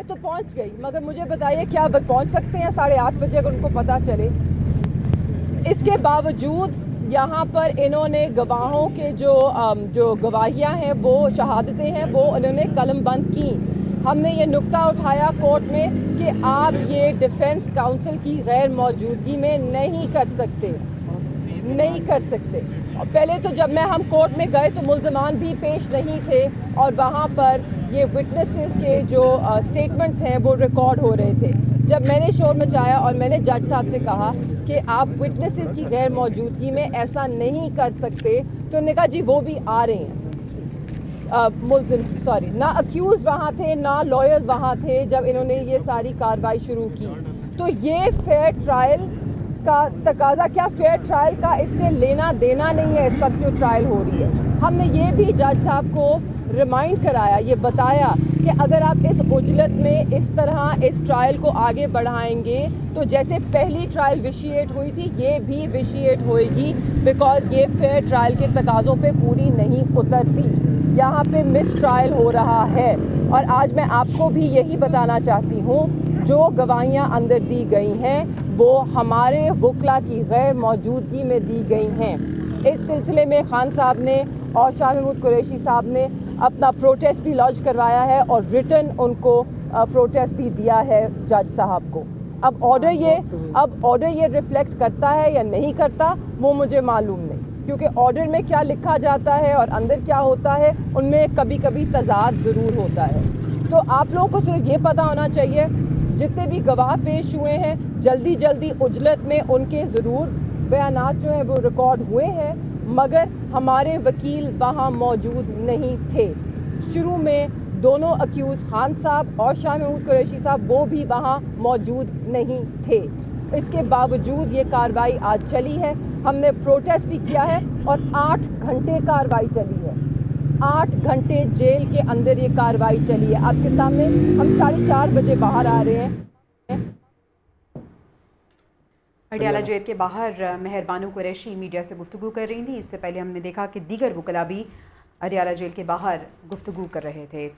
मैं तो पहुंच गई, मगर मुझे बताइए क्या पहुंच सकते हैं 8:30 बजे अगर उनको पता चले? इसके बावजूद यहाँ पर इन्होंने गवाहों के जो गवाहियाँ हैं, वो शहादतें हैं, वो इन्होंने कलम बंद की। हमने ये नुक्ता उठाया कोर्ट में कि आप ये डिफेंस काउंसिल की गैर मौजूदगी में नहीं कर सकते। और पहले तो जब हम कोर्ट में गए तो मुल्ज़मान भी पेश नहीं थे, और वहाँ पर ये विटनेसेस के जो स्टेटमेंट्स हैं वो रिकॉर्ड हो रहे थे। जब मैंने शोर मचाया और मैंने जज साहब से कहा कि आप विटनेसेस की गैर मौजूदगी में ऐसा नहीं कर सकते, तो उन्होंने कहा जी वो भी आ रहे हैं। ना अक्यूज़ वहाँ थे, ना लॉयर्स वहाँ थे जब इन्होंने ये सारी कार्रवाई शुरू की। तो ये फेयर ट्रायल का तकाजा, क्या फेयर ट्रायल का इससे लेना देना नहीं है इस वक्त जो ट्रायल हो रही है? हमने ये भी जज साहब को रिमाइंड कराया, ये बताया कि अगर आप इस उजलत में इस तरह इस ट्रायल को आगे बढ़ाएंगे तो जैसे पहली ट्रायल विशिएट हुई थी, ये भी विशिएट होएगी, बिकॉज ये फेयर ट्रायल के तकाज़ों पे पूरी नहीं उतरती। यहाँ पे मिस ट्रायल हो रहा है। और आज मैं आपको भी यही बताना चाहती हूँ, जो गवाहियाँ अंदर दी गई हैं वो हमारे वकला की गैर मौजूदगी में दी गई हैं। इस सिलसिले में खान साहब ने और शाह महमूद कुरैशी साहब ने अपना प्रोटेस्ट भी लॉन्च करवाया है और रिटन उनको प्रोटेस्ट भी दिया है जज साहब को। अब ऑर्डर ये रिफ्लेक्ट करता है या नहीं करता वो मुझे मालूम नहीं, क्योंकि ऑर्डर में क्या लिखा जाता है और अंदर क्या होता है उनमें कभी कभी तज़ाद ज़रूर होता है। तो आप लोगों को सिर्फ ये पता होना चाहिए, जितने भी गवाह पेश हुए हैं जल्दी उजलत में उनके ज़रूर बयानात जो हैं वो रिकॉर्ड हुए हैं, मगर हमारे वकील वहाँ मौजूद नहीं थे। शुरू में दोनों अक्यूज़ खान साहब और शाह महमूद कुरैशी साहब वो भी वहाँ मौजूद नहीं थे। इसके बावजूद ये कार्रवाई आज चली है। हमने प्रोटेस्ट भी किया है और 8 घंटे कार्रवाई चली है। 8 घंटे जेल के अंदर ये कार्रवाई चली है। आपके सामने हम 4:30 बजे बाहर आ रहे हैं। अडियाला जेल के बाहर मेहरबानो कुरैशी मीडिया से गुफ्तगू कर रही थी। इससे पहले हमने देखा कि दीगर वकला भी अडियाला जेल के बाहर गुफ्तगू कर रहे थे।